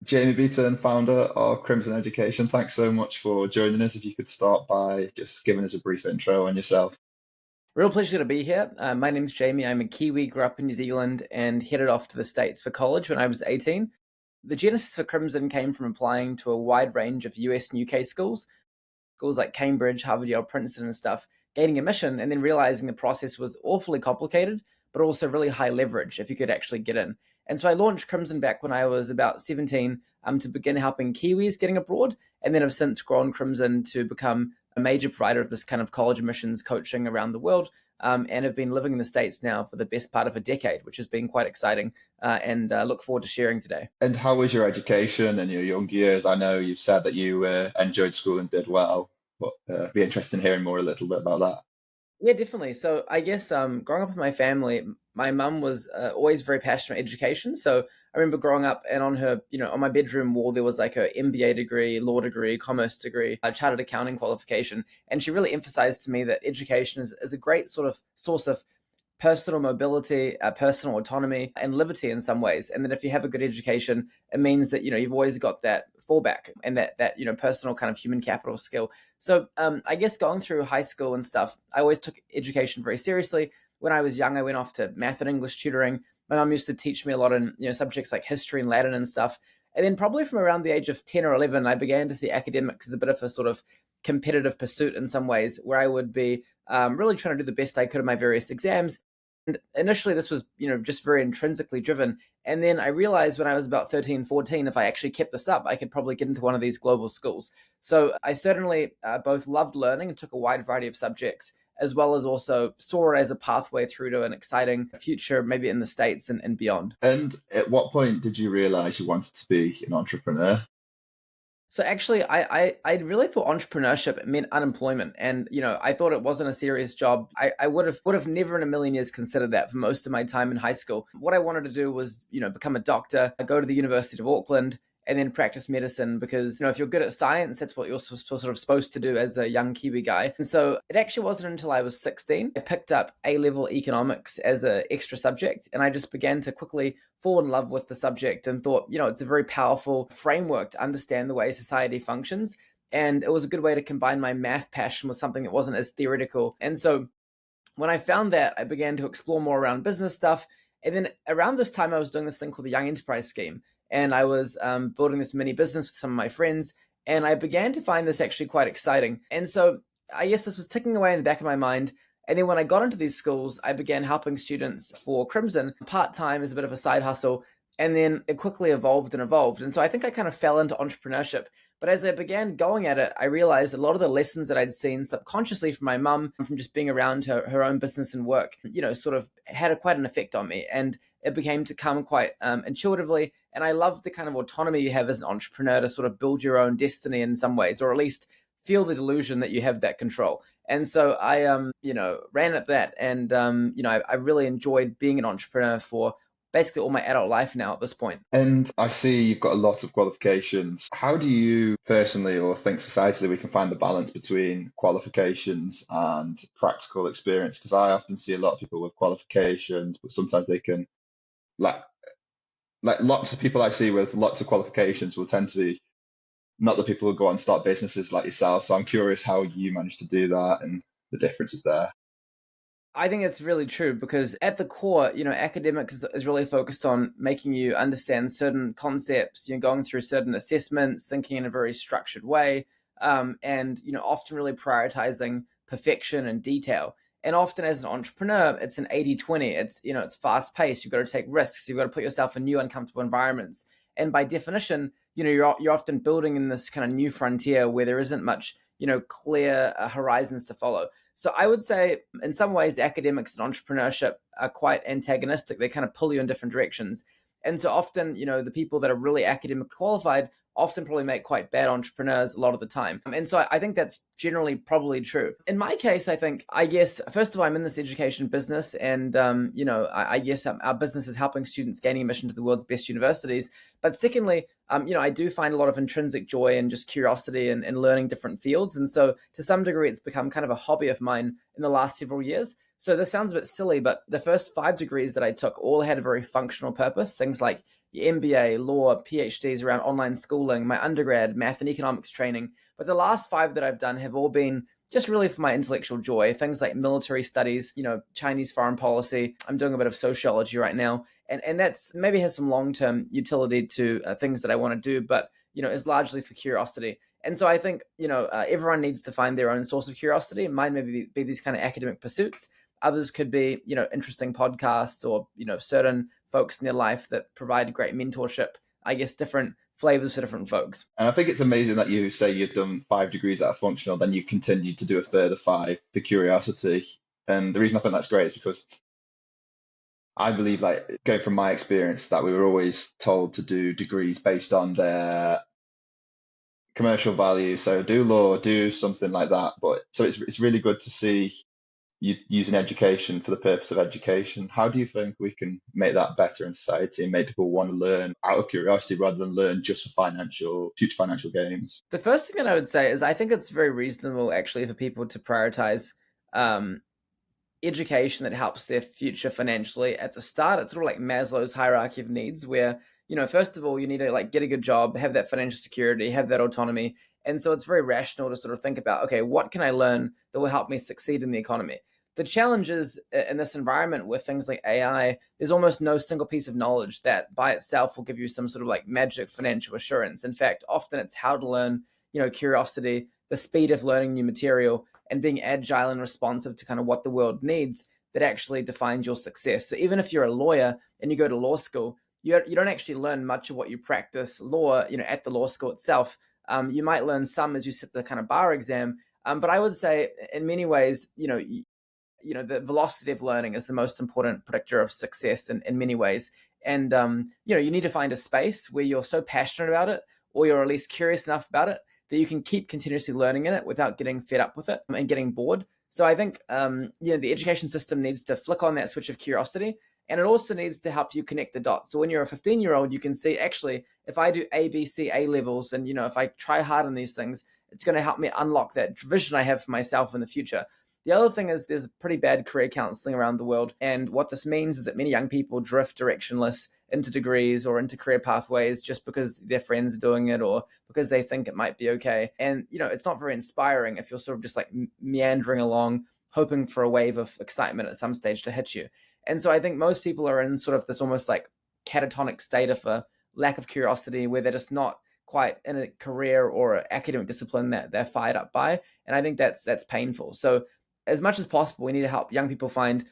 Jamie Beaton, founder of Crimson Education. Thanks so much for joining us. If you could start by just giving us a brief intro on yourself. Real pleasure to be here. My name's Jamie. I'm a Kiwi, grew up in New Zealand, and headed off to the States for college when I was 18. The genesis for Crimson came from applying to a wide range of US and UK schools like Cambridge, Harvard, Yale, Princeton, and stuff, gaining admission, and then realizing the process was awfully complicated, but also really high leverage if you could actually get in. And so I launched Crimson back when I was about 17 to begin helping Kiwis getting abroad, and then have since grown Crimson to become a major provider of this kind of college admissions coaching around the world. And have been living in the States now for the best part of a decade, which has been quite exciting, and look forward to sharing today. And how was your education in your young years? I know you've said that you enjoyed school and did well, but be interested in hearing more a little bit about that. Yeah, definitely. So I guess growing up with my family, my mum was always very passionate about education. So I remember growing up and on her, on my bedroom wall, there was like a MBA degree, law degree, commerce degree, a chartered accounting qualification. And she really emphasized to me that education is a great sort of source of personal mobility, personal autonomy, and liberty in some ways. And that if you have a good education, it means that you've always got that fallback and that personal kind of human capital skill. So I guess going through high school and stuff, I always took education very seriously. When I was young, I went off to math and English tutoring. My mum used to teach me a lot in subjects like history and Latin and stuff. And then probably from around the age of 10 or 11, I began to see academics as a bit of a sort of competitive pursuit in some ways, where I would be really trying to do the best I could in my various exams. And initially, this was, just very intrinsically driven. And then I realized when I was about 13, 14, if I actually kept this up, I could probably get into one of these global schools. So I certainly both loved learning and took a wide variety of subjects, as well as also saw it as a pathway through to an exciting future, maybe in the States and beyond. And at what point did you realize you wanted to be an entrepreneur? So actually, I really thought entrepreneurship meant unemployment, and I thought it wasn't a serious job. I would have never in a million years considered that for most of my time in high school. What I wanted to do was become a doctor, go to the University of Auckland, and then practice medicine because if you're good at science, that's what you're sort of supposed to do as a young Kiwi guy. And so it actually wasn't until I was 16 I picked up A-level economics as an extra subject, and I just began to quickly fall in love with the subject and thought, it's a very powerful framework to understand the way society functions. And it was a good way to combine my math passion with something that wasn't as theoretical. And so when I found that, I began to explore more around business stuff. And then around this time, I was doing this thing called the Young Enterprise Scheme. And I was building this mini business with some of my friends. And I began to find this actually quite exciting. And so I guess this was ticking away in the back of my mind. And then when I got into these schools, I began helping students for Crimson part time as a bit of a side hustle. And then it quickly evolved and evolved. And so I think I kind of fell into entrepreneurship. But as I began going at it, I realized a lot of the lessons that I'd seen subconsciously from my mum, from just being around her own business and work, sort of had quite an effect on me. And it became to come quite intuitively. And I love the kind of autonomy you have as an entrepreneur to sort of build your own destiny in some ways, or at least feel the delusion that you have that control. And so I, ran at that. And, I really enjoyed being an entrepreneur for basically all my adult life now at this point. And I see you've got a lot of qualifications. How do you personally or think societally we can find the balance between qualifications and practical experience? Because I often see a lot of people with qualifications, but sometimes they can like lots of people I see with lots of qualifications will tend to be not the people who go on and start businesses like yourself. So I'm curious how you managed to do that and the differences there. I think it's really true because at the core, academics is really focused on making you understand certain concepts, going through certain assessments, thinking in a very structured way, and, often really prioritizing perfection and detail. And often as an entrepreneur, it's an 80-20. It's fast paced. You've got to take risks. You've got to put yourself in new uncomfortable environments. And by definition, you're often building in this kind of new frontier where there isn't much, clear horizons to follow. So I would say in some ways, academics and entrepreneurship are quite antagonistic. They kind of pull you in different directions. And so often, the people that are really academic qualified often probably make quite bad entrepreneurs a lot of the time. And so I think that's generally probably true. In my case, I guess, first of all, I'm in this education business and, I guess our business is helping students gaining admission to the world's best universities. But secondly, I do find a lot of intrinsic joy and just curiosity and learning different fields. And so to some degree, it's become kind of a hobby of mine in the last several years. So this sounds a bit silly, but the first 5 degrees that I took all had a very functional purpose. Things like your MBA, law, PhDs around online schooling, my undergrad, math and economics training. But the last 5 that I've done have all been just really for my intellectual joy. Things like military studies, Chinese foreign policy. I'm doing a bit of sociology right now. And that's maybe has some long-term utility to things that I want to do, but, is largely for curiosity. And so I think, everyone needs to find their own source of curiosity. Mine maybe be these kind of academic pursuits. Others could be, interesting podcasts or, certain folks in their life that provide great mentorship. I guess different flavors for different folks. And I think it's amazing that you say you've done 5 degrees that are functional, then you continue to do a further 5 for curiosity. And the reason I think that's great is because I believe, like, going from my experience, that we were always told to do degrees based on their commercial value. So do law, do something like that. But so it's really good to see you using education for the purpose of education. How do you think we can make that better in society and make people want to learn out of curiosity rather than learn just for future financial gains? The first thing that I would say is I think it's very reasonable actually for people to prioritize education that helps their future financially at the start. It's sort of like Maslow's hierarchy of needs, where, first of all, you need to like get a good job, have that financial security, have that autonomy. And so it's very rational to sort of think about, okay, what can I learn that will help me succeed in the economy? The challenge is in this environment with things like AI, there's almost no single piece of knowledge that by itself will give you some sort of like magic financial assurance. In fact, often it's how to learn, curiosity, the speed of learning new material, and being agile and responsive to kind of what the world needs that actually defines your success. So even if you're a lawyer and you go to law school, you don't actually learn much of what you practice law, at the law school itself. You might learn some as you sit the kind of bar exam. But I would say in many ways, the velocity of learning is the most important predictor of success in many ways. And, you need to find a space where you're so passionate about it, or you're at least curious enough about it, that you can keep continuously learning in it without getting fed up with it and getting bored. So I think, the education system needs to flick on that switch of curiosity, and it also needs to help you connect the dots. So when you're a 15-year-old, you can see, actually, if I do A, B, C, A levels, and, if I try hard on these things, it's going to help me unlock that vision I have for myself in the future. The other thing is there's pretty bad career counseling around the world. And what this means is that many young people drift directionless into degrees or into career pathways just because their friends are doing it or because they think it might be okay. And, it's not very inspiring if you're sort of just like meandering along, hoping for a wave of excitement at some stage to hit you. And so I think most people are in sort of this almost like catatonic state of a lack of curiosity where they're just not quite in a career or academic discipline that they're fired up by. And I think that's painful. So as much as possible, we need to help young people find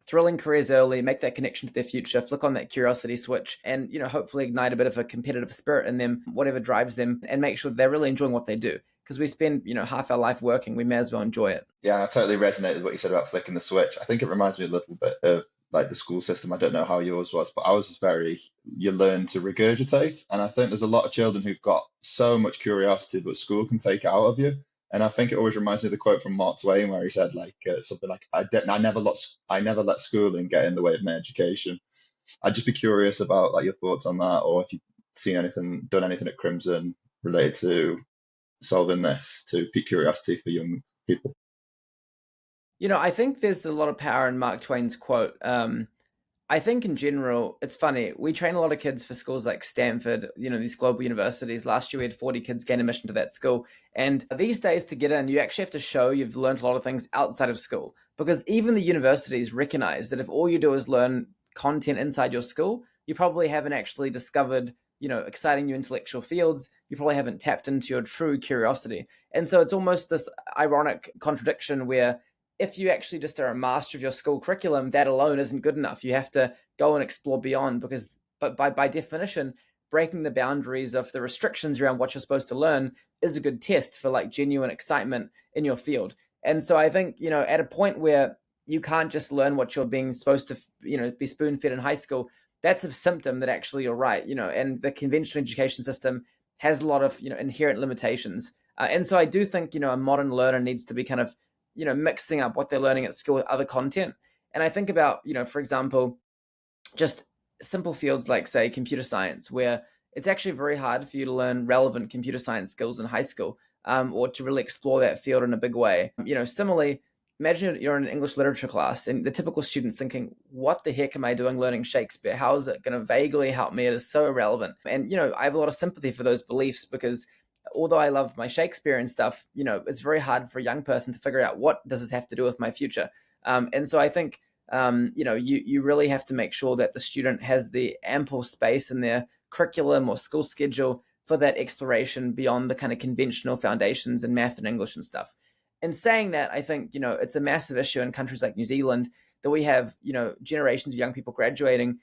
thrilling careers early, make that connection to their future, flick on that curiosity switch, and hopefully ignite a bit of a competitive spirit in them, whatever drives them, and make sure they're really enjoying what they do. Because we spend half our life working, we may as well enjoy it. Yeah, I totally resonate with what you said about flicking the switch. I think it reminds me a little bit of like the school system. I don't know how yours was, but ours was you learn to regurgitate. And I think there's a lot of children who've got so much curiosity, but school can take it out of you. And I think it always reminds me of the quote from Mark Twain where he said something like, I never let schooling get in the way of my education." I'd just be curious about like your thoughts on that, or if you've done anything at Crimson related to solving this to pique curiosity for young people. I think there's a lot of power in Mark Twain's quote. I think in general, it's funny. We train a lot of kids for schools like Stanford, these global universities. Last year, we had 40 kids gain admission to that school. And these days, to get in, you actually have to show you've learned a lot of things outside of school. Because even the universities recognize that if all you do is learn content inside your school, you probably haven't actually discovered, exciting new intellectual fields. You probably haven't tapped into your true curiosity. And so it's almost this ironic contradiction where if you actually just are a master of your school curriculum, that alone isn't good enough. You have to go and explore beyond but by definition, breaking the boundaries of the restrictions around what you're supposed to learn is a good test for like genuine excitement in your field. And so I think, at a point where you can't just learn what you're being supposed to, be spoon fed in high school, that's a symptom that actually you're right, and the conventional education system has a lot of, inherent limitations. And so I do think, a modern learner needs to be kind of, mixing up what they're learning at school with other content. And I think about, for example, just simple fields like, say, computer science, where it's actually very hard for you to learn relevant computer science skills in high school, or to really explore that field in a big way. Similarly, imagine you're in an English literature class and the typical student's thinking, what the heck am I doing learning Shakespeare? How is it going to vaguely help me? It is so irrelevant. And, I have a lot of sympathy for those beliefs because although I love my Shakespeare and stuff, it's very hard for a young person to figure out what does this have to do with my future. And so I think, you really have to make sure that the student has the ample space in their curriculum or school schedule for that exploration beyond the kind of conventional foundations in math and English and stuff. In saying that, I think, it's a massive issue in countries like New Zealand that we have, generations of young people graduating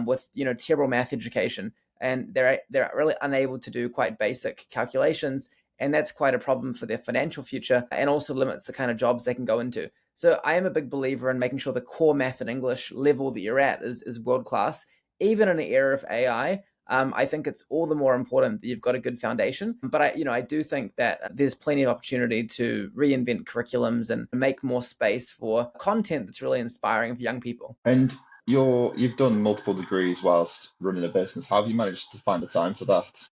with, terrible math education, and they're really unable to do quite basic calculations, and that's quite a problem for their financial future and also limits the kind of jobs they can go into. So I am a big believer in making sure the core math and English level that you're at is world class, even in the era of AI. I think it's all the more important that you've got a good foundation. But I do think that there's plenty of opportunity to reinvent curriculums and make more space for content that's really inspiring for young people. And you've done multiple degrees whilst running a business. How have you managed to find the time for that?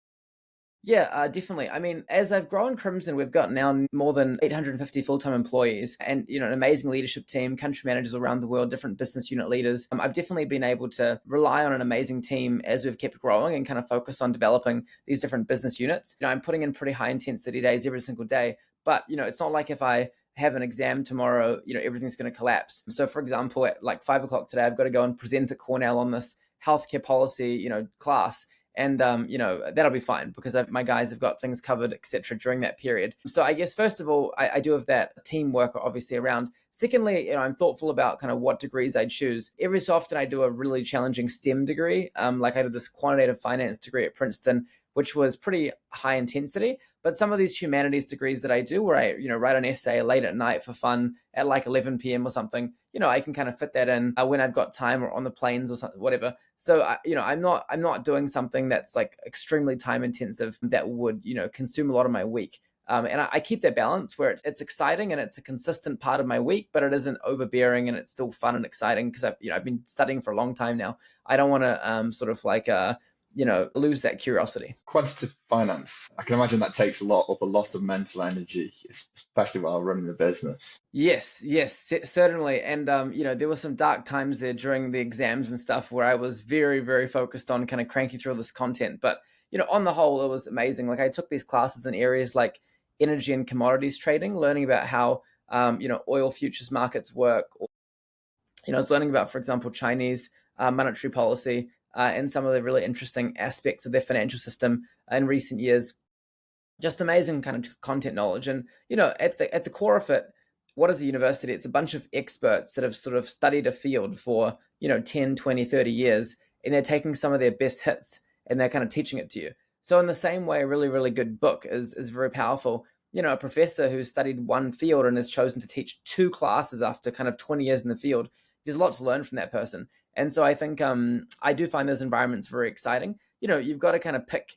Yeah, definitely. I mean, as I've grown Crimson, we've got now more than 850 full-time employees and, an amazing leadership team, country managers around the world, different business unit leaders. I've definitely been able to rely on an amazing team as we've kept growing and kind of focus on developing these different business units. I'm putting in pretty high intensity days every single day, but, it's not like if I have an exam tomorrow, everything's going to collapse. So for example, at like 5 o'clock today, I've got to go and present at Cornell on this healthcare policy, class. And that'll be fine because my guys have got things covered, etc. during that period. So I guess first of all, I do have that teamwork obviously around. Secondly, I'm thoughtful about kind of what degrees I choose. Every so often I do a really challenging STEM degree. Like I did this quantitative finance degree at Princeton, which was pretty high intensity. But some of these humanities degrees that I do, where I write an essay late at night for fun at like 11 p.m. or something, I can kind of fit that in when I've got time or on the planes or something, whatever. So I'm not doing something that's like extremely time intensive that would consume a lot of my week. And I keep that balance where it's exciting and it's a consistent part of my week, but it isn't overbearing and it's still fun and exciting because I've been studying for a long time now. I don't want to sort of like lose that curiosity. Quantitative finance, I can imagine that takes a lot of mental energy, especially while running a business. Yes, certainly. And, there were some dark times there during the exams and stuff where I was very, very focused on kind of cranking through all this content. But, on the whole, it was amazing. Like I took these classes in areas like energy and commodities trading, learning about how, oil futures markets work. Or, I was learning about, for example, Chinese monetary policy and some of the really interesting aspects of their financial system in recent years. Just amazing kind of content knowledge. And, at the core of it, what is a university? It's a bunch of experts that have sort of studied a field for, 10, 20, 30 years, and they're taking some of their best hits and they're kind of teaching it to you. So in the same way, a really, really good book is very powerful. A professor who's studied one field and has chosen to teach two classes after kind of 20 years in the field, there's a lot to learn from that person. And so I think I do find those environments very exciting. You've got to kind of pick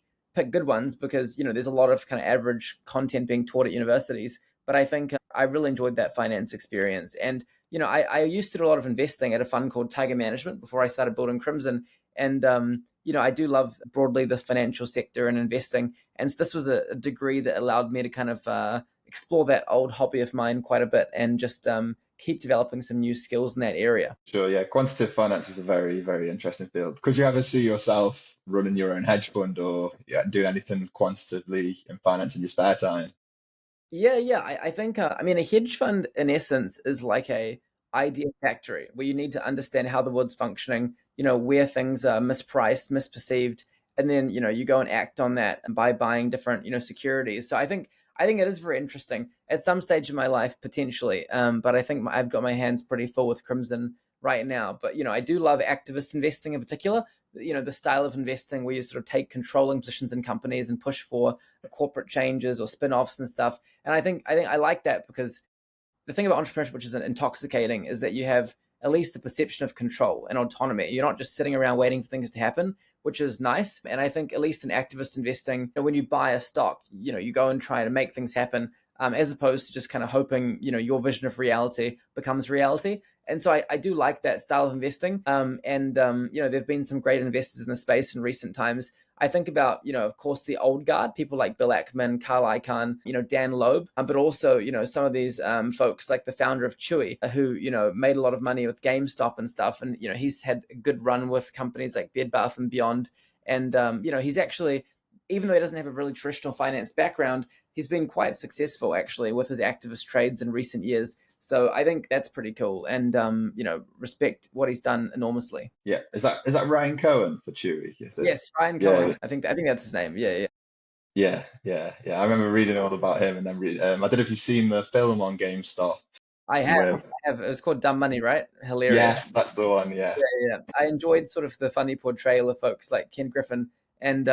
good ones because there's a lot of kind of average content being taught at universities. But I think I really enjoyed that finance experience. And I used to do a lot of investing at a fund called Tiger Management before I started building Crimson. And I do love broadly the financial sector and investing. And so this was a degree that allowed me to kind of explore that old hobby of mine quite a bit and just keep developing some new skills in that area. Sure, yeah. Quantitative finance is a very, very interesting field. Could you ever see yourself running your own hedge fund or doing anything quantitatively in finance in your spare time? Yeah. I think, a hedge fund in essence is like a idea factory where you need to understand how the world's functioning, where things are mispriced, misperceived, and then, you go and act on that by buying different, securities. So I think it is very interesting at some stage in my life, potentially. But I think I've got my hands pretty full with Crimson right now. But, I do love activist investing in particular, the style of investing where you sort of take controlling positions in companies and push for corporate changes or spin-offs and stuff. And I think I like that because the thing about entrepreneurship, which is intoxicating, is that you have at least the perception of control and autonomy. You're not just sitting around waiting for things to happen, which is nice. And I think at least in activist investing, when you buy a stock, you go and try to make things happen, as opposed to just kind of hoping, your vision of reality becomes reality. And so I do like that style of investing. And there've been some great investors in the space in recent times. I think about, of course, the old guard, people like Bill Ackman, Carl Icahn, Dan Loeb, but also, some of these folks like the founder of Chewy, who, made a lot of money with GameStop and stuff. And, he's had a good run with companies like Bed Bath and Beyond. And, he's actually, even though he doesn't have a really traditional finance background, he's been quite successful actually with his activist trades in recent years. So I think that's pretty cool, and respect what he's done enormously. Yeah, is that Ryan Cohen for Chewy? Is it? Yes, Ryan Yeah, Cohen. I think that's his name. Yeah, yeah. yeah. I remember reading all about him, and then I don't know if you've seen the film on GameStop I have. with. I have. It was called Dumb Money, right? Hilarious. Yes, that's the one. Yeah, Yeah, yeah. I enjoyed sort of the funny portrayal of folks like Ken Griffin, and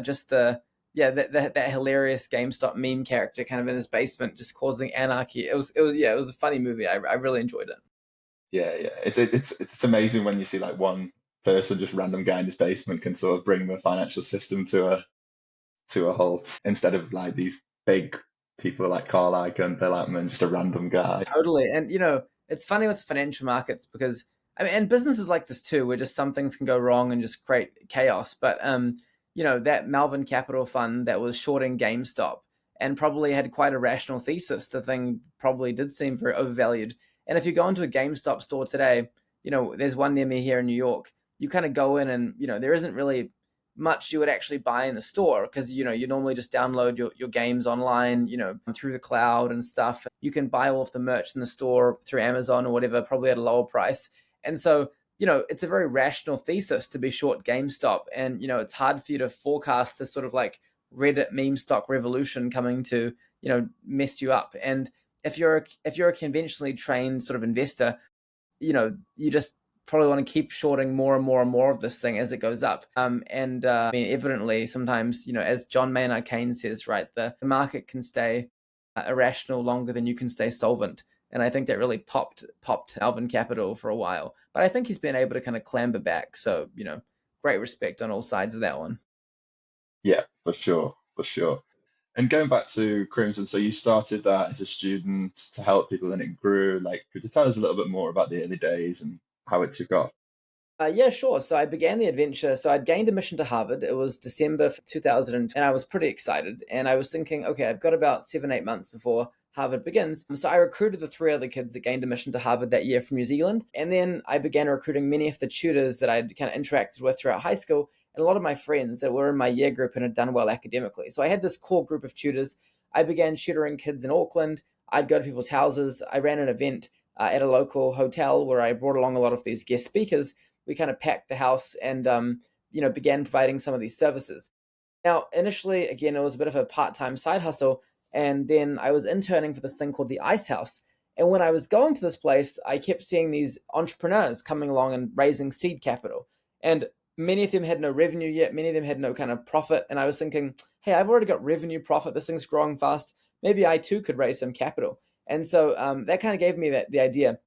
just that hilarious GameStop meme character kind of in his basement just causing anarchy. It was a funny movie. I really enjoyed it. yeah. It's amazing when you see like one person, just random guy in his basement, can sort of bring the financial system to a halt instead of like these big people like Carl Icahn, Bill Ackman, just a random guy. Totally. And it's funny with financial markets because I mean, and businesses like this too, where just some things can go wrong and just create chaos. But that Malvern Capital Fund that was shorting GameStop and probably had quite a rational thesis. The thing probably did seem very overvalued. And if you go into a GameStop store today, there's one near me here in New York. You kind of go in and there isn't really much you would actually buy in the store because you normally just download your games online through the cloud and stuff. You can buy all of the merch in the store through Amazon or whatever, probably at a lower price. And so it's a very rational thesis to be short GameStop, and it's hard for you to forecast this sort of like Reddit meme stock revolution coming to mess you up. And if you're a conventionally trained sort of investor, you just probably want to keep shorting more and more and more of this thing as it goes up. I mean, evidently, sometimes, as John Maynard Keynes says, right, the market can stay irrational longer than you can stay solvent. And I think that really popped Alvin Capital for a while. But I think he's been able to kind of clamber back. So, great respect on all sides of that one. Yeah, for sure, for sure. And going back to Crimson, so you started that as a student to help people and it grew. Like, could you tell us a little bit more about the early days and how it took off? Yeah, sure. So I began the adventure. So I'd gained admission to Harvard. It was December 2000, and I was pretty excited. And I was thinking, okay, I've got about 7, 8 months before Harvard begins. So I recruited the 3 other kids that gained admission to Harvard that year from New Zealand. And then I began recruiting many of the tutors that I'd kind of interacted with throughout high school, and a lot of my friends that were in my year group and had done well academically. So I had this core group of tutors. I began tutoring kids in Auckland. I'd go to people's houses. I ran an event at a local hotel where I brought along a lot of these guest speakers. We kind of packed the house and began providing some of these services. Now, initially, again, it was a bit of a part-time side hustle, and then I was interning for this thing called the Ice House. And when I was going to this place, I kept seeing these entrepreneurs coming along and raising seed capital. And many of them had no revenue yet. Many of them had no kind of profit. And I was thinking, hey, I've already got revenue, profit. This thing's growing fast. Maybe I too could raise some capital. And so that kind of gave me the idea.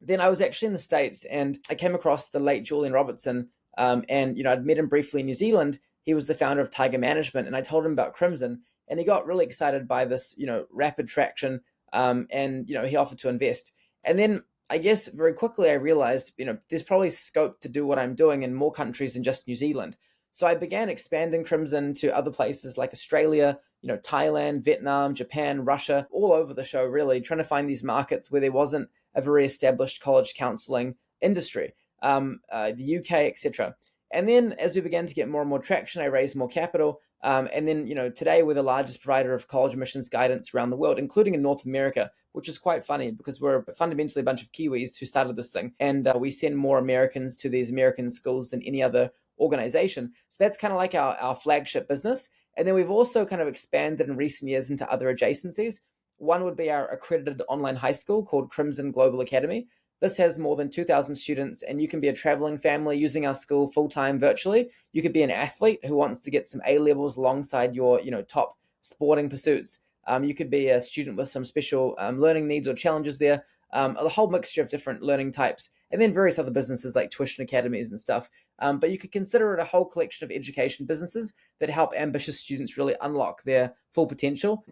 Then I was actually in the States and I came across the late Julian Robertson. And I'd met him briefly in New Zealand. He was the founder of Tiger Management, and I told him about Crimson, and he got really excited by this, rapid traction. And he offered to invest. And then I guess very quickly I realized, there's probably scope to do what I'm doing in more countries than just New Zealand. So I began expanding Crimson to other places like Australia, Thailand, Vietnam, Japan, Russia, all over the show, really trying to find these markets where there wasn't a very established college counseling industry, the UK, etc. And then as we began to get more and more traction, I raised more capital. And then, today we're the largest provider of college admissions guidance around the world, including in North America, which is quite funny because we're fundamentally a bunch of Kiwis who started this thing. And we send more Americans to these American schools than any other organization. So that's kind of like our flagship business. And then we've also kind of expanded in recent years into other adjacencies. One would be our accredited online high school called Crimson Global Academy. This has more than 2,000 students, and you can be a traveling family using our school full-time virtually. You could be an athlete who wants to get some A-levels alongside your top sporting pursuits. You could be a student with some special learning needs or challenges there. a whole mixture of different learning types, and then various other businesses like tuition academies and stuff. But you could consider it a whole collection of education businesses that help ambitious students really unlock their full potential.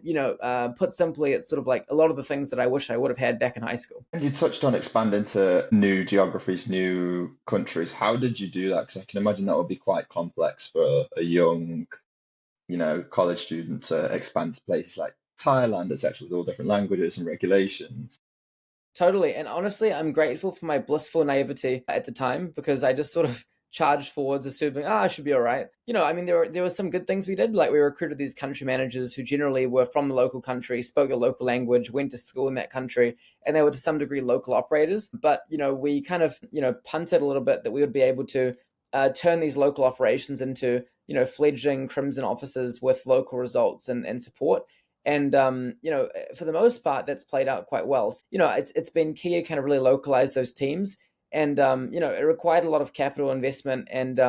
Put simply, it's sort of like a lot of the things that I wish I would have had back in high school. And you touched on expanding to new geographies, new countries. How did you do that? Because I can imagine that would be quite complex for a young, college student to expand to places like Thailand, etc., with all different languages and regulations. Totally. And honestly, I'm grateful for my blissful naivety at the time because I just sort of charged forwards, assuming, I should be all right. I mean, there were some good things we did. Like we recruited these country managers who generally were from the local country, spoke the local language, went to school in that country, and they were to some degree local operators. But, we kind of, punted a little bit that we would be able to turn these local operations into, fledgling Crimson offices with local results and support. And for the most part, that's played out quite well. So, it's been key to kind of really localize those teams, and it required a lot of capital investment and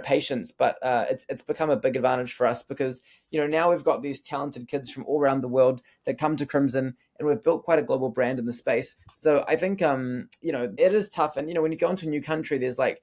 patience, but it's become a big advantage for us because now we've got these talented kids from all around the world that come to Crimson, and we've built quite a global brand in the space. So I think it is tough, and when you go into a new country, there's like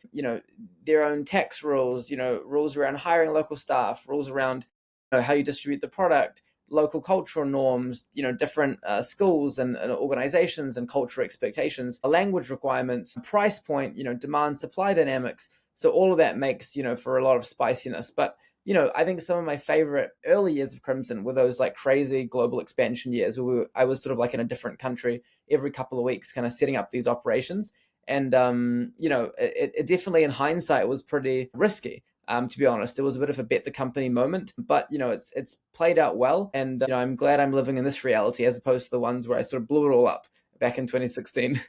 their own tax rules, rules around hiring local staff, rules around how you distribute the product, local cultural norms, different schools and organizations and cultural expectations, language requirements, price point, demand supply dynamics. So all of that makes, for a lot of spiciness. But, I think some of my favorite early years of Crimson were those like crazy global expansion years where I was sort of like in a different country every couple of weeks, kind of setting up these operations. And, it definitely in hindsight was pretty risky. To be honest, it was a bit of a bet the company moment, but it's played out well, and I'm glad I'm living in this reality as opposed to the ones where I sort of blew it all up back in 2016.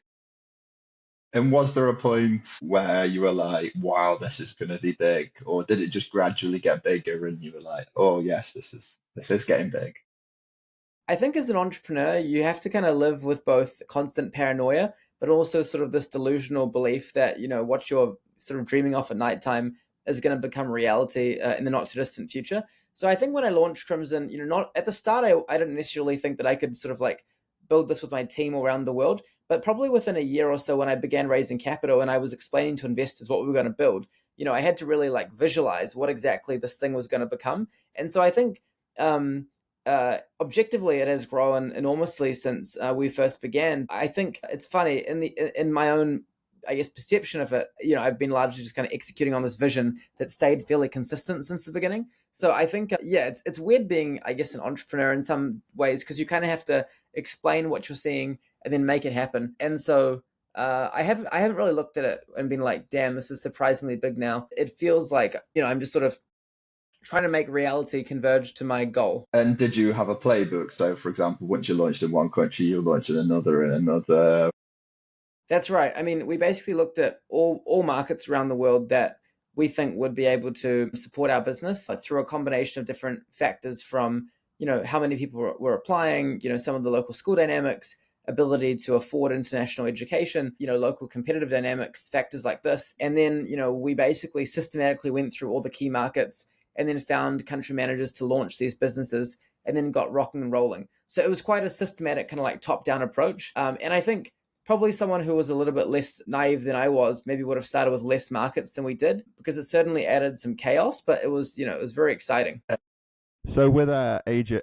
And was there a point where you were like, wow, this is going to be big? Or did it just gradually get bigger and you were like, oh yes, this is getting big? I think as an entrepreneur, you have to kind of live with both constant paranoia, but also sort of this delusional belief that, what you're sort of dreaming off at nighttime is going to become reality in the not too distant future. So I think when I launched Crimson, not at the start, I didn't necessarily think that I could sort of like build this with my team around the world, but probably within a year or so when I began raising capital and I was explaining to investors what we were going to build, I had to really like visualize what exactly this thing was going to become. And so I think objectively, it has grown enormously since we first began. I think it's funny in my own, I guess, perception of it. I've been largely just kind of executing on this vision that stayed fairly consistent since the beginning. So I think, it's weird being, I guess, an entrepreneur in some ways because you kind of have to explain what you're seeing and then make it happen. And so I haven't really looked at it and been like, damn, this is surprisingly big now. It feels like I'm just sort of trying to make reality converge to my goal. And did you have a playbook? So, for example, once you launched in one country, you launched in another and another. That's right. I mean, we basically looked at all markets around the world that we think would be able to support our business through a combination of different factors from, how many people were applying, some of the local school dynamics, ability to afford international education, local competitive dynamics, factors like this. And then, we basically systematically went through all the key markets and then found country managers to launch these businesses and then got rocking and rolling. So it was quite a systematic kind of like top-down approach. And I think probably someone who was a little bit less naive than I was maybe would have started with less markets than we did because it certainly added some chaos, but it was very exciting. So were there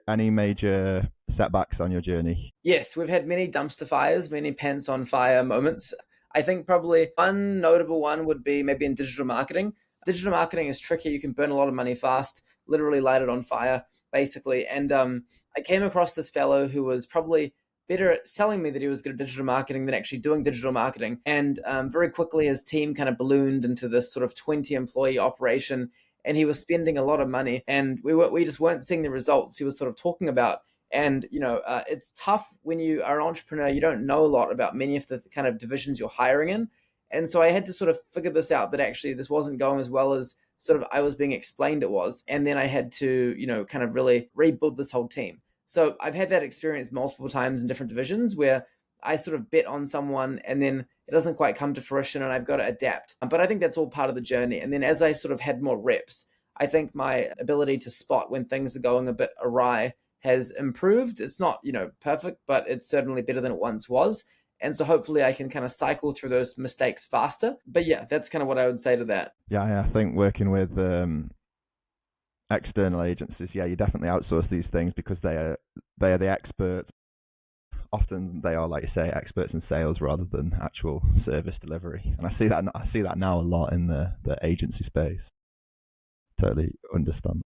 any major setbacks on your journey? Yes, we've had many dumpster fires, many pants on fire moments. I think probably one notable one would be maybe in digital marketing. Digital marketing is tricky. You can burn a lot of money fast, literally light it on fire, basically. And I came across this fellow who was probably better at selling me that he was good at digital marketing than actually doing digital marketing. And very quickly, his team kind of ballooned into this sort of 20-employee operation, and he was spending a lot of money, and we just weren't seeing the results he was sort of talking about. And it's tough when you are an entrepreneur. You don't know a lot about many of the kind of divisions you're hiring in, and so I had to sort of figure this out that actually this wasn't going as well as sort of I was being explained it was. And then I had to kind of really rebuild this whole team. So I've had that experience multiple times in different divisions where I sort of bet on someone and then it doesn't quite come to fruition and I've got to adapt. But I think that's all part of the journey. And then as I sort of had more reps, I think my ability to spot when things are going a bit awry has improved. It's not, perfect, but it's certainly better than it once was. And so hopefully I can kind of cycle through those mistakes faster. But yeah, that's kind of what I would say to that. Yeah, I think working with external agencies, yeah, you definitely outsource these things because they are the experts. Often they are, like you say, experts in sales rather than actual service delivery. And I see that now a lot in the agency space. Totally understand.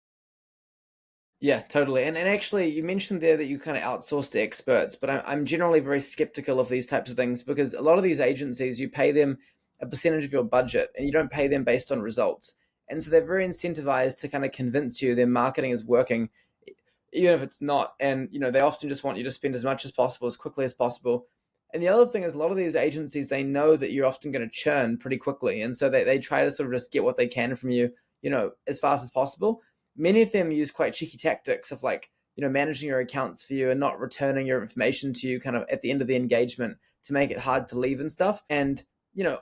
Yeah, totally. And actually, you mentioned there that you kind of outsource to experts, but I'm generally very skeptical of these types of things because a lot of these agencies, you pay them a percentage of your budget and you don't pay them based on results. And so they're very incentivized to kind of convince you their marketing is working, even if it's not. And, they often just want you to spend as much as possible, as quickly as possible. And the other thing is a lot of these agencies, they know that you're often going to churn pretty quickly. And so they try to sort of just get what they can from you, as fast as possible. Many of them use quite cheeky tactics of like, managing your accounts for you and not returning your information to you kind of at the end of the engagement to make it hard to leave and stuff. And,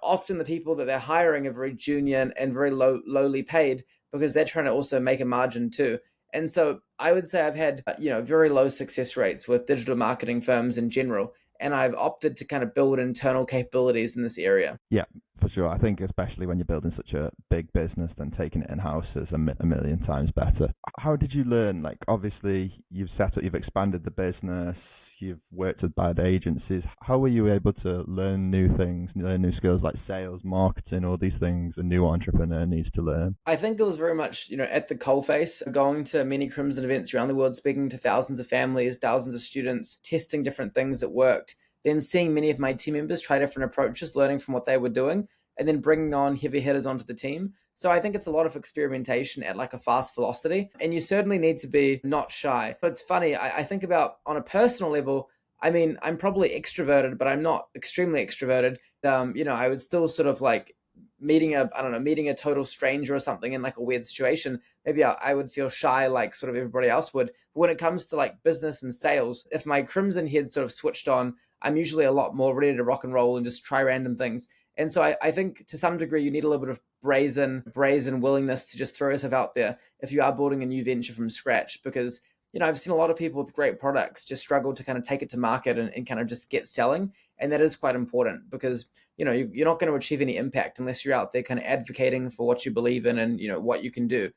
often the people that they're hiring are very junior and very lowly paid because they're trying to also make a margin too. And so I would say I've had, very low success rates with digital marketing firms in general. And I've opted to kind of build internal capabilities in this area. Yeah, for sure. I think especially when you're building such a big business, then taking it in-house is a million times better. How did you learn? Like, obviously, you've expanded the business, you've worked with bad agencies. How were you able to learn new things, learn new skills like sales, marketing, all these things a new entrepreneur needs to learn? I think it was very much, at the coalface, going to many Crimson events around the world, speaking to thousands of families, thousands of students, testing different things that worked, then seeing many of my team members try different approaches, learning from what they were doing, and then bringing on heavy hitters onto the team. So I think it's a lot of experimentation at like a fast velocity, and you certainly need to be not shy. But it's funny, I think about on a personal level, I mean, I'm probably extroverted, but I'm not extremely extroverted. I would still sort of like meeting a total stranger or something in like a weird situation, maybe I would feel shy like sort of everybody else would. But when it comes to like business and sales, if my crimson head sort of switched on, I'm usually a lot more ready to rock and roll and just try random things. And so I think to some degree you need a little bit of brazen willingness to just throw yourself out there if you are building a new venture from scratch. Because I've seen a lot of people with great products just struggle to kind of take it to market and kind of just get selling. And that is quite important because you're not going to achieve any impact unless you're out there kind of advocating for what you believe in and what you can do.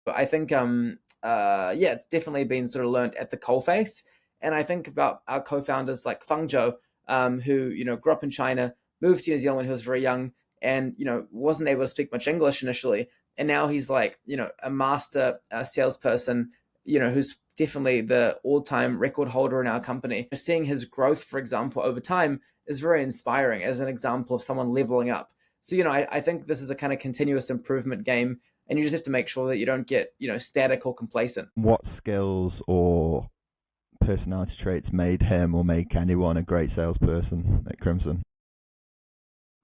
But I think it's definitely been sort of learned at the coalface. And I think about our co-founders like Feng Zhou, who grew up in China, moved to New Zealand when he was very young, and wasn't able to speak much English initially, and now he's like a master salesperson, who's definitely the all-time record holder in our company. Seeing his growth, for example, over time is very inspiring as an example of someone leveling up. So I think this is a kind of continuous improvement game, and you just have to make sure that you don't get static or complacent. What skills or personality traits made him or make anyone a great salesperson at Crimson?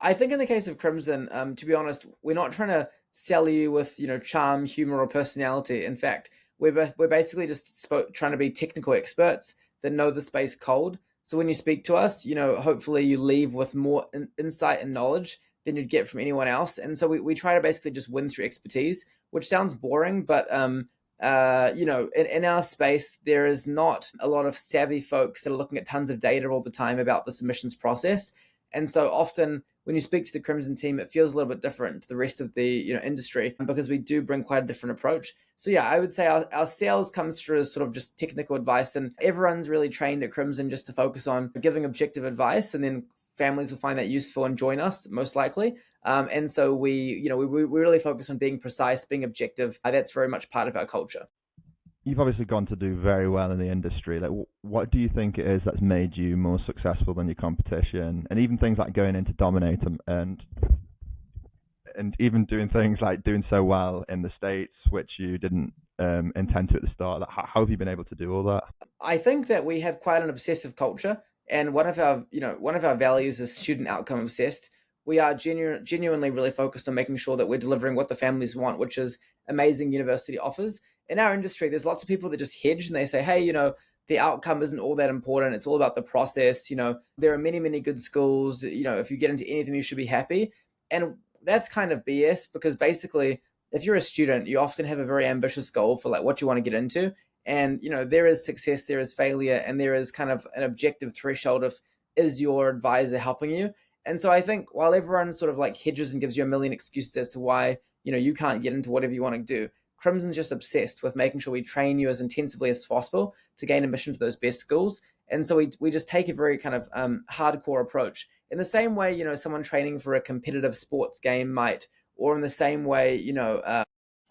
I think in the case of Crimson, to be honest, we're not trying to sell you with charm, humor, or personality. In fact, we're basically just trying to be technical experts that know the space cold. So when you speak to us, hopefully you leave with more insight and knowledge than you'd get from anyone else. And so we try to basically just win through expertise, which sounds boring, but in our space, there is not a lot of savvy folks that are looking at tons of data all the time about the submissions process. And so often when you speak to the Crimson team, it feels a little bit different to the rest of the industry because we do bring quite a different approach. So yeah, I would say our sales comes through as sort of just technical advice, and everyone's really trained at Crimson just to focus on giving objective advice, and then families will find that useful and join us most likely. And so we really focus on being precise, being objective. That's very much part of our culture. You've obviously gone to do very well in the industry. Like, what do you think it is that's made you more successful than your competition? And even things like going into Dominate and even doing things like doing so well in the States, which you didn't intend to at the start. Like, how have you been able to do all that? I think that we have quite an obsessive culture, and one of our values is student outcome obsessed. We are genuinely really focused on making sure that we're delivering what the families want, which is amazing university offers. In our industry, there's lots of people that just hedge and they say, hey, the outcome isn't all that important. It's all about the process. There are many, many good schools. If you get into anything, you should be happy. And that's kind of BS because basically, if you're a student, you often have a very ambitious goal for like what you want to get into. And, there is success, there is failure, and there is kind of an objective threshold of is your advisor helping you? And so I think while everyone sort of like hedges and gives you a million excuses as to why, you can't get into whatever you want to do, Crimson's just obsessed with making sure we train you as intensively as possible to gain admission to those best schools. And so we just take a very kind of hardcore approach. In the same way, someone training for a competitive sports game might, or in the same way,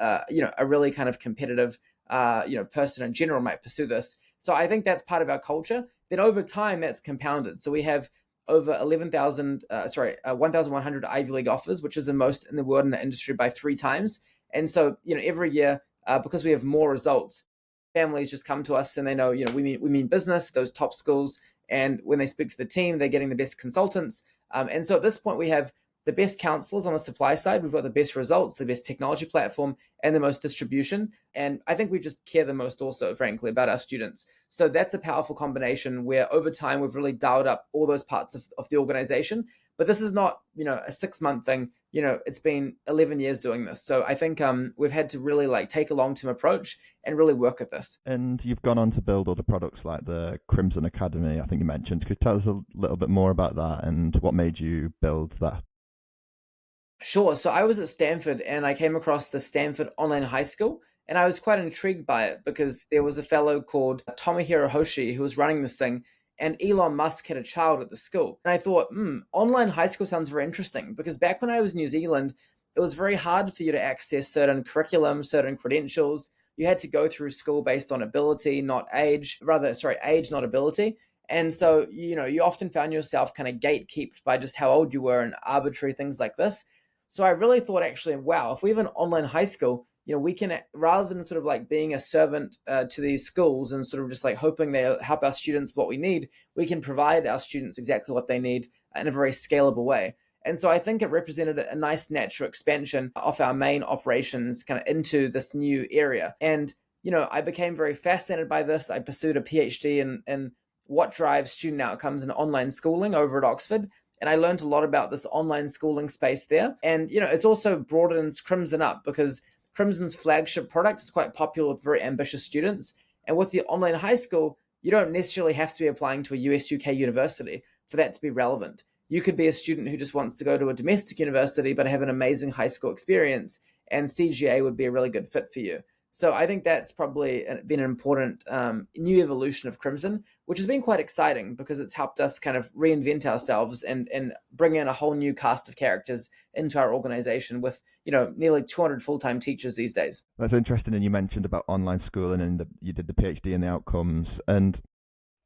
a really kind of competitive, person in general might pursue this. So I think that's part of our culture. Then over time, that's compounded. So we have over 1,100 Ivy League offers, which is the most in the world in the industry by 3 times. And so, every year, because we have more results, families just come to us and they know, we mean business at those top schools. And when they speak to the team, they're getting the best consultants. And so at this point, we have the best counselors on the supply side. We've got the best results, the best technology platform, and the most distribution. And I think we just care the most also, frankly, about our students. So that's a powerful combination where over time, we've really dialed up all those parts of the organization. But this is not, a 6-month thing. It's been 11 years doing this. So I think we've had to really like take a long-term approach and really work at this. And you've gone on to build other products like the Crimson Academy, I think you mentioned. Could you tell us a little bit more about that and what made you build that? Sure. So I was at Stanford and I came across the Stanford Online High School, and I was quite intrigued by it because there was a fellow called Tomohiro Hoshi who was running this thing, and Elon Musk had a child at the school. And I thought, online high school sounds very interesting because back when I was in New Zealand, it was very hard for you to access certain curriculum, certain credentials. You had to go through school based on ability, not age, age, not ability. And so, you often found yourself kind of gatekept by just how old you were and arbitrary things like this. So I really thought, actually, wow, if we have an online high school, we can, rather than sort of like being a servant to these schools and sort of just like hoping they'll help our students what we need, we can provide our students exactly what they need in a very scalable way. And so I think it represented a nice natural expansion of our main operations kind of into this new area. And, I became very fascinated by this. I pursued a PhD in what drives student outcomes in online schooling over at Oxford. And I learned a lot about this online schooling space there. And, it's also broadens Crimson up because Crimson's flagship product is quite popular with very ambitious students. And with the online high school, you don't necessarily have to be applying to a US UK university for that to be relevant. You could be a student who just wants to go to a domestic university but have an amazing high school experience, and CGA would be a really good fit for you. So I think that's probably been an important new evolution of Crimson, which has been quite exciting because it's helped us kind of reinvent ourselves and bring in a whole new cast of characters into our organization with, nearly 200 full-time teachers these days. That's interesting. And you mentioned about online schooling and you did the PhD and the outcomes. And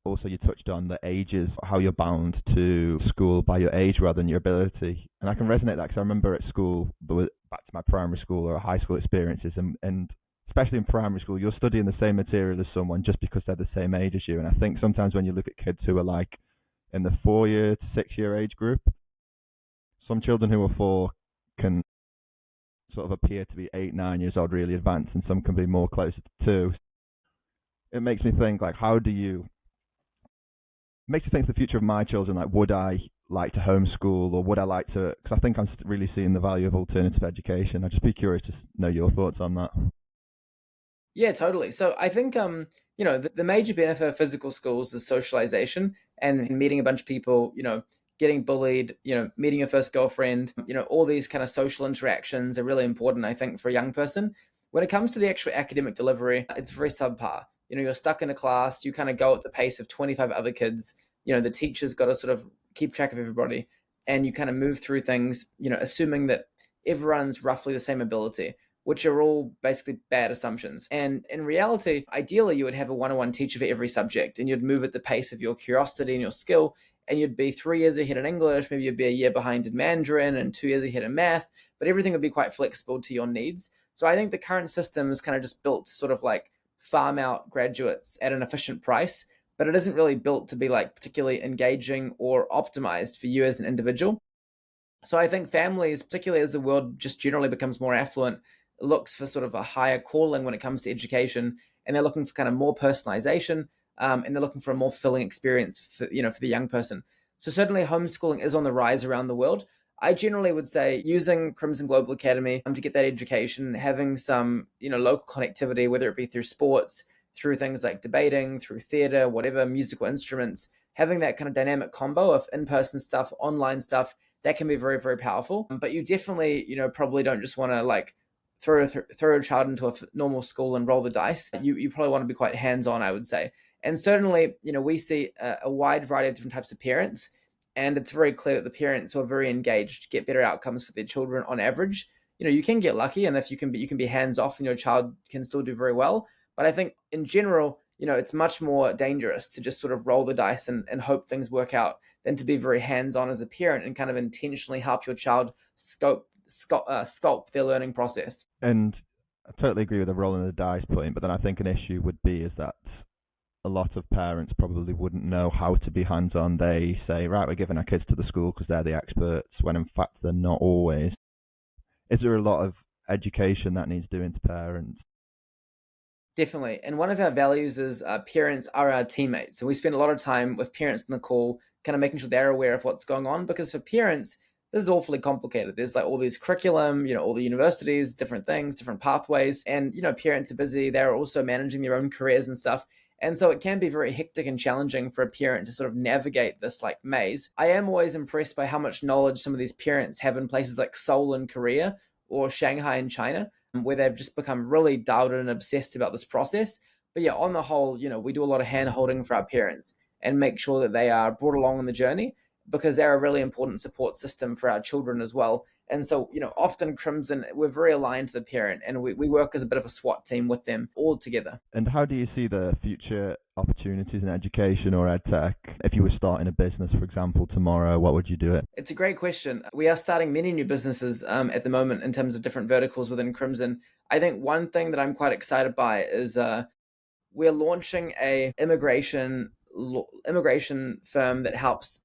also you touched on the ages, how you're bound to school by your age rather than your ability. And I can resonate that because I remember at school, back to my primary school or high school experiences, and especially in primary school, you're studying the same material as someone just because they're the same age as you. And I think sometimes when you look at kids who are like in the 4-year to 6-year age group, some children who are 4 can sort of appear to be 8, 9 years old, really advanced, and some can be more closer to 2. It makes me think, like, makes me think of the future of my children, like, would I like to homeschool or would I like to, because I think I'm really seeing the value of alternative education. I'd just be curious to know your thoughts on that. Yeah, totally. So I think, the major benefit of physical schools is socialization and meeting a bunch of people, getting bullied, meeting your first girlfriend, all these kind of social interactions are really important, I think, for a young person. When it comes to the actual academic delivery, it's very subpar. You're stuck in a class, you kind of go at the pace of 25 other kids. The teacher's got to sort of keep track of everybody, and you kind of move through things, assuming that everyone's roughly the same ability, which are all basically bad assumptions. And in reality, ideally, you would have a one-on-one teacher for every subject, and you'd move at the pace of your curiosity and your skill, and you'd be 3 years ahead in English, maybe you'd be a year behind in Mandarin and 2 years ahead in math, but everything would be quite flexible to your needs. So I think the current system is kind of just built to sort of like farm out graduates at an efficient price, but it isn't really built to be like particularly engaging or optimized for you as an individual. So I think families, particularly as the world just generally becomes more affluent, looks for sort of a higher calling when it comes to education, and they're looking for kind of more personalization, and they're looking for a more fulfilling experience for the young person. So certainly homeschooling is on the rise around the world. I generally would say using Crimson Global Academy to get that education, having some local connectivity, whether it be through sports, through things like debating, through theater, whatever, musical instruments, having that kind of dynamic combo of in-person stuff, online stuff, that can be very, very powerful. But you definitely, probably don't just want to like throw a child into a normal school and roll the dice. You probably want to be quite hands-on, I would say. And certainly, we see a wide variety of different types of parents, and it's very clear that the parents who are very engaged get better outcomes for their children on average. You can get lucky, and if you can be hands off, and your child can still do very well. But I think in general, it's much more dangerous to just sort of roll the dice and hope things work out than to be very hands on as a parent and kind of intentionally help your child sculpt their learning process. And I totally agree with the rolling the dice point, but then I think an issue would be is that a lot of parents probably wouldn't know how to be hands-on. They say, right, we're giving our kids to the school because they're the experts, when in fact they're not always. Is there a lot of education that needs doing to parents? Definitely. And one of our values is parents are our teammates. And we spend a lot of time with parents in the call, kind of making sure they're aware of what's going on, because for parents, this is awfully complicated. There's like all these curriculum, all the universities, different things, different pathways. And, parents are busy. They're also managing their own careers and stuff. And so it can be very hectic and challenging for a parent to sort of navigate this like maze. I am always impressed by how much knowledge some of these parents have in places like Seoul in Korea or Shanghai in China, where they've just become really dialed in and obsessed about this process. But yeah, on the whole, we do a lot of hand holding for our parents and make sure that they are brought along on the journey, because they're a really important support system for our children as well. And so, often Crimson, we're very aligned to the parent, and we work as a bit of a SWAT team with them all together. And how do you see the future opportunities in education or EdTech? If you were starting a business, for example, tomorrow, what would you do it? It's a great question. We are starting many new businesses at the moment in terms of different verticals within Crimson. I think one thing that I'm quite excited by is we're launching a immigration firm that helps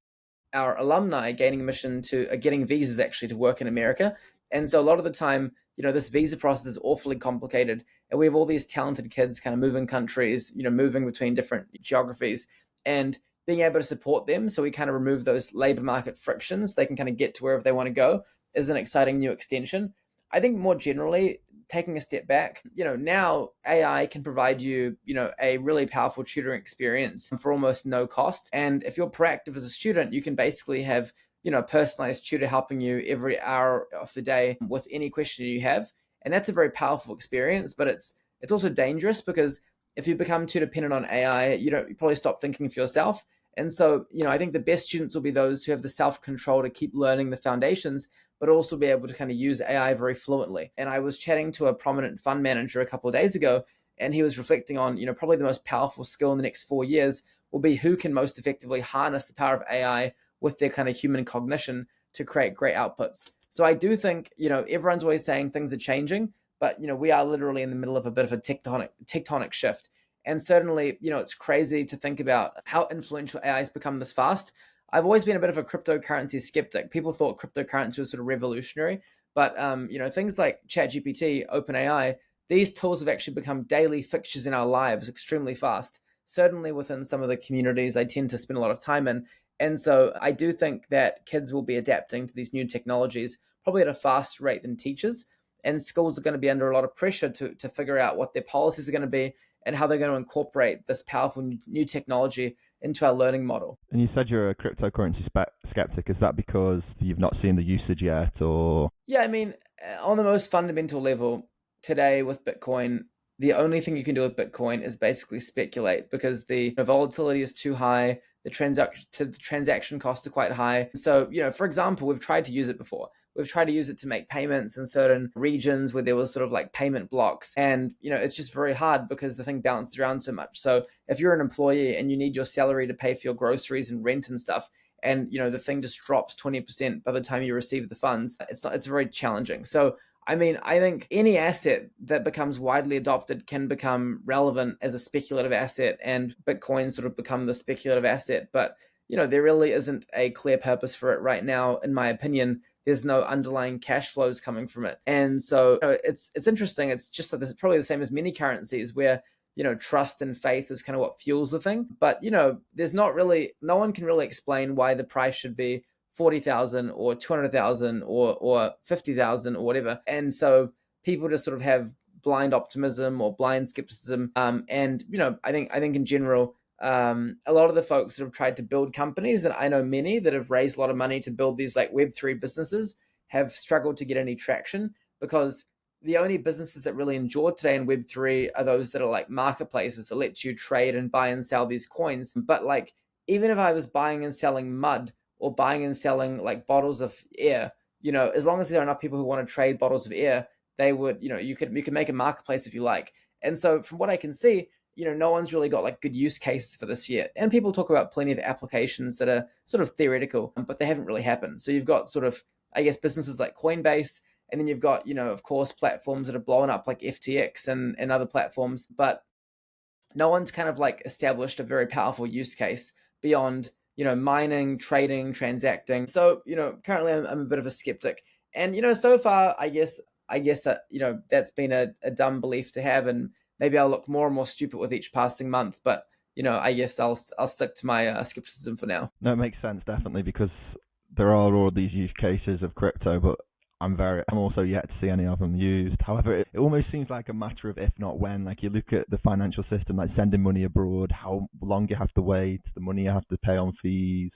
our alumni getting visas actually to work in America. And so a lot of the time, this visa process is awfully complicated, and we have all these talented kids kind of moving countries, moving between different geographies, and being able to support them so we kind of remove those labor market frictions. They can kind of get to wherever they want to go is an exciting new extension. I think more generally, taking a step back, now AI can provide you, a really powerful tutoring experience for almost no cost. And if you're proactive as a student, you can basically have, a personalized tutor helping you every hour of the day with any question you have. And that's a very powerful experience, but it's also dangerous, because if you become too dependent on AI, you probably stop thinking for yourself. And so, I think the best students will be those who have the self-control to keep learning the foundations, but also be able to kind of use AI very fluently. And I was chatting to a prominent fund manager a couple of days ago, and he was reflecting on, probably the most powerful skill in the next 4 years will be who can most effectively harness the power of AI with their kind of human cognition to create great outputs. So I do think, everyone's always saying things are changing, but, we are literally in the middle of a bit of a tectonic shift. And certainly, it's crazy to think about how influential AI has become this fast. I've always been a bit of a cryptocurrency skeptic. People thought cryptocurrency was sort of revolutionary, but things like ChatGPT, OpenAI, these tools have actually become daily fixtures in our lives extremely fast. Certainly within some of the communities I tend to spend a lot of time in. And so I do think that kids will be adapting to these new technologies probably at a faster rate than teachers. And schools are going to be under a lot of pressure to figure out what their policies are going to be and how they're going to incorporate this powerful new technology into our learning model. And you said you're a cryptocurrency skeptic. Is that because you've not seen the usage yet, or? Yeah, I mean, on the most fundamental level, today with Bitcoin, the only thing you can do with Bitcoin is basically speculate, because the volatility is too high, the transaction costs are quite high. So, for example, we've tried to use it before. We've tried to use it to make payments in certain regions where there was sort of like payment blocks. And, it's just very hard because the thing bounces around so much. So if you're an employee and you need your salary to pay for your groceries and rent and stuff, and, the thing just drops 20% by the time you receive the funds, it's very challenging. So, I mean, I think any asset that becomes widely adopted can become relevant as a speculative asset, and Bitcoin sort of become the speculative asset. But, there really isn't a clear purpose for it right now, in my opinion. There's no underlying cash flows coming from it. And so it's interesting. It's just like this, probably the same as many currencies where, trust and faith is kind of what fuels the thing. But, there's no one can really explain why the price should be 40,000 or 200,000 or 50,000 or whatever. And so people just sort of have blind optimism or blind skepticism. And, I think in general, a lot of the folks that have tried to build companies, and I know many that have raised a lot of money to build these like Web3 businesses, have struggled to get any traction because the only businesses that really endure today in Web3 are those that are like marketplaces that let you trade and buy and sell these coins. But like, even if I was buying and selling mud or buying and selling like bottles of air, as long as there are enough people who want to trade bottles of air, they would, you could make a marketplace if you like. And so from what I can see, no one's really got like good use cases for this yet. And people talk about plenty of applications that are sort of theoretical, but they haven't really happened. So you've got sort of, I guess, businesses like Coinbase, and then you've got, of course, platforms that are blowing up like FTX and other platforms, but no one's kind of like established a very powerful use case beyond, mining, trading, transacting. So, currently I'm a bit of a skeptic. And, so far, I guess that, that's been a dumb belief to have. And maybe I'll look more and more stupid with each passing month. But, I guess I'll stick to my skepticism for now. No, it makes sense definitely because there are all these use cases of crypto, but I'm also yet to see any of them used. However, it almost seems like a matter of if not when. Like you look at the financial system, like sending money abroad, how long you have to wait, the money you have to pay on fees,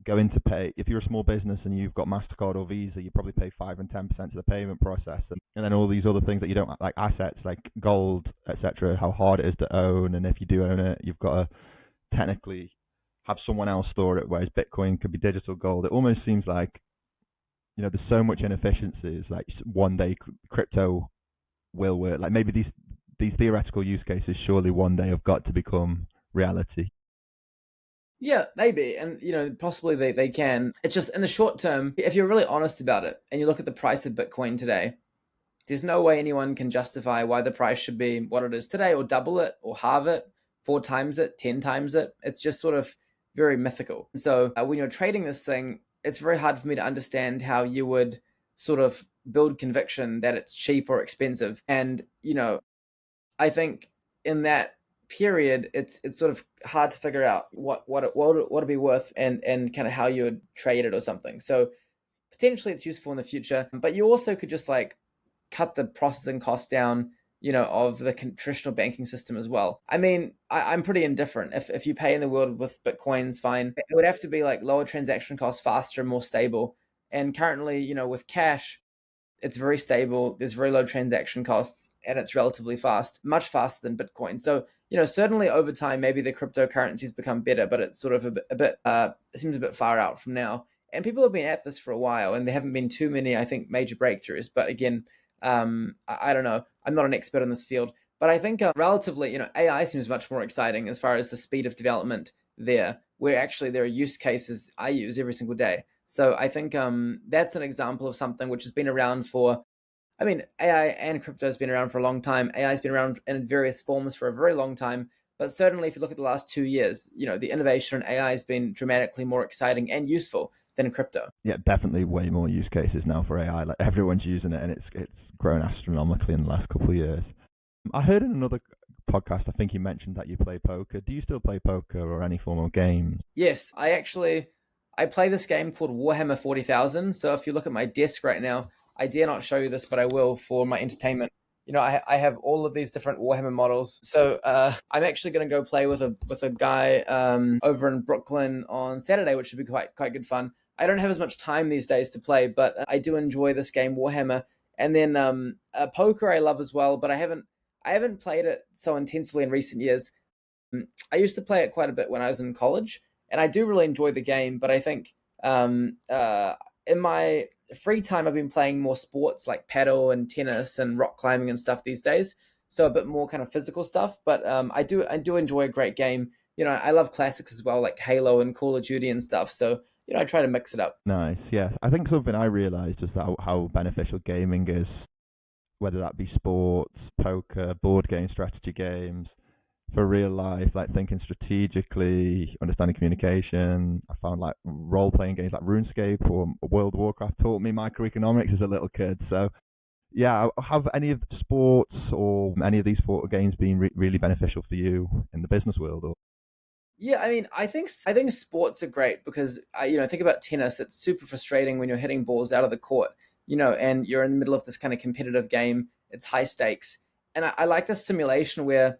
going to pay. If you're a small business and you've got MasterCard or Visa, you probably pay 5 and 10% of the payment process, and then all these other things that you don't like assets like gold, etc. How hard it is to own, and if you do own it, you've got to technically have someone else store it. Whereas Bitcoin could be digital gold. It almost seems like there's so much inefficiencies. Like one day crypto will work. Like maybe these theoretical use cases surely one day have got to become reality. Yeah, maybe. And, possibly they can. It's just in the short term, if you're really honest about it and you look at the price of Bitcoin today, there's no way anyone can justify why the price should be what it is today or double it or halve it, 4 times it, 10 times it. It's just sort of very mythical. So when you're trading this thing, it's very hard for me to understand how you would sort of build conviction that it's cheap or expensive. And, I think in that period, it's sort of hard to figure out what it'd be worth and kind of how you would trade it or something. So potentially it's useful in the future, but you also could just like cut the processing costs down, of the traditional banking system as well. I mean, I'm pretty indifferent. If you pay in the world with Bitcoins, fine. It would have to be like lower transaction costs, faster and more stable. And currently, with cash, it's very stable. There's very low transaction costs, and it's relatively fast, much faster than Bitcoin. So, certainly over time, maybe the cryptocurrencies become better, but it's sort of it seems a bit far out from now. And people have been at this for a while, and there haven't been too many, I think, major breakthroughs. But again, I don't know. I'm not an expert in this field, but I think relatively, AI seems much more exciting as far as the speed of development there, where actually there are use cases I use every single day. So I think that's an example of something which has been around for, I mean, AI and crypto has been around for a long time. AI has been around in various forms for a very long time. But certainly if you look at the last 2 years, the innovation in AI has been dramatically more exciting and useful than crypto. Yeah, definitely way more use cases now for AI. Like everyone's using it, and it's grown astronomically in the last couple of years. I heard in another podcast, I think you mentioned that you play poker. Do you still play poker or any form of game? Yes, I play this game called Warhammer 40,000. So if you look at my desk right now, I dare not show you this, but I will for my entertainment. I have all of these different Warhammer models. So I'm actually going to go play with a guy over in Brooklyn on Saturday, which should be quite good fun. I don't have as much time these days to play, but I do enjoy this game Warhammer. And then poker I love as well, but I haven't played it so intensely in recent years. I used to play it quite a bit when I was in college, and I do really enjoy the game. But I think in my free time, I've been playing more sports like paddle and tennis and rock climbing and stuff these days. So a bit more kind of physical stuff. But I do enjoy a great game. I love classics as well, like Halo and Call of Duty and stuff. So I try to mix it up. Nice, yeah. I think something I realised is how beneficial gaming is, whether that be sports, poker, board game, strategy games, for real life, like thinking strategically, understanding communication. I found like role playing games like RuneScape or World of Warcraft taught me microeconomics as a little kid. So yeah, have any of the sports or any of these sport games been really beneficial for you in the business world? Or Yeah, I mean, I think sports are great because think about tennis. It's super frustrating when you're hitting balls out of the court, and you're in the middle of this kind of competitive game. It's high stakes, and I like this simulation where,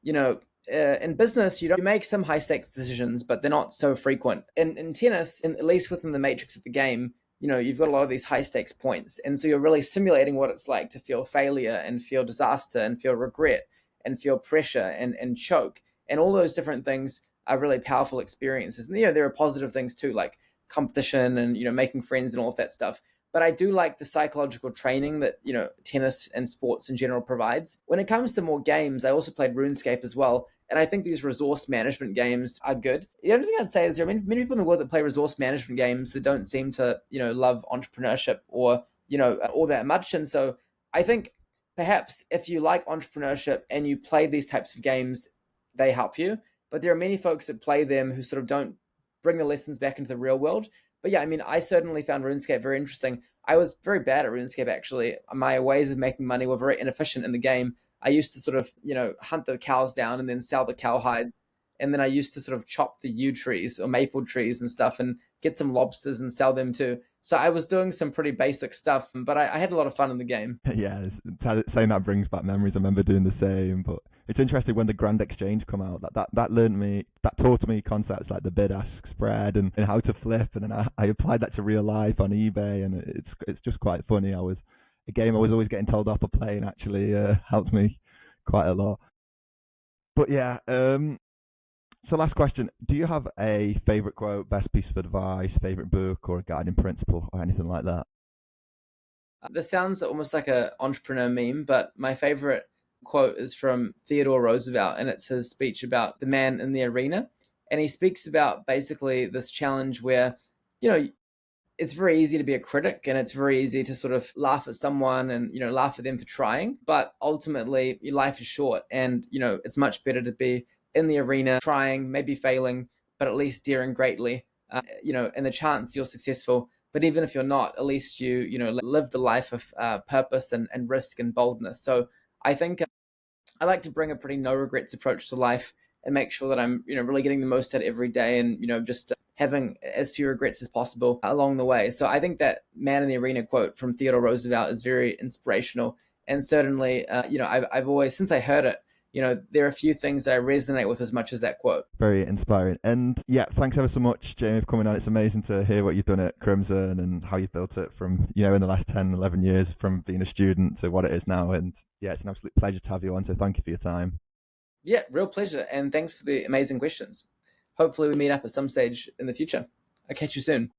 you know, in business, you make some high stakes decisions, but they're not so frequent. In tennis, at least within the matrix of the game, you've got a lot of these high stakes points. And so you're really simulating what it's like to feel failure and feel disaster and feel regret and feel pressure and choke. And all those different things are really powerful experiences. And, there are positive things too, like competition and, making friends and all of that stuff. But I do like the psychological training that, tennis and sports in general provides. When it comes to more games, I also played RuneScape as well. And I think these resource management games are good. The only thing I'd say is there are many people in the world that play resource management games that don't seem to, love entrepreneurship or, all that much. And so I think perhaps if you like entrepreneurship and you play these types of games, they help you. But there are many folks that play them who sort of don't bring the lessons back into the real world. But yeah, I certainly found RuneScape very interesting. I was very bad at RuneScape, actually. My ways of making money were very inefficient in the game. I used to sort of, hunt the cows down and then sell the cow hides. And then I used to sort of chop the yew trees or maple trees and stuff and get some lobsters and sell them too. So I was doing some pretty basic stuff, but I had a lot of fun in the game. Yeah, saying that brings back memories. I remember doing the same, but it's interesting when the Grand Exchange come out. That taught me concepts like the bid-ask spread and how to flip, and then I applied that to real life on eBay, and it's just quite funny. A game I was always getting told off for playing actually helped me quite a lot. But yeah, so last question: do you have a favorite quote, best piece of advice, favorite book, or a guiding principle, or anything like that? This sounds almost like an entrepreneur meme, but my favorite quote is from Theodore Roosevelt, and it's his speech about the man in the arena. And he speaks about basically this challenge where, it's very easy to be a critic and it's very easy to sort of laugh at someone and, laugh at them for trying. But ultimately, your life is short and, it's much better to be in the arena, trying, maybe failing, but at least daring greatly, and the chance you're successful. But even if you're not, at least you live the life of purpose and risk and boldness. So I think I like to bring a pretty no regrets approach to life and make sure that I'm, really getting the most out of every day and, just having as few regrets as possible along the way. So I think that man in the arena quote from Theodore Roosevelt is very inspirational. And certainly, I've always, since I heard it, there are a few things that I resonate with as much as that quote. Very inspiring. And yeah, thanks ever so much, Jamie, for coming on. It's amazing to hear what you've done at Crimson and how you've built it from, in the last 10, 11 years from being a student to what it is now. And yeah, it's an absolute pleasure to have you on. So thank you for your time. Yeah, real pleasure. And thanks for the amazing questions. Hopefully we meet up at some stage in the future. I'll catch you soon.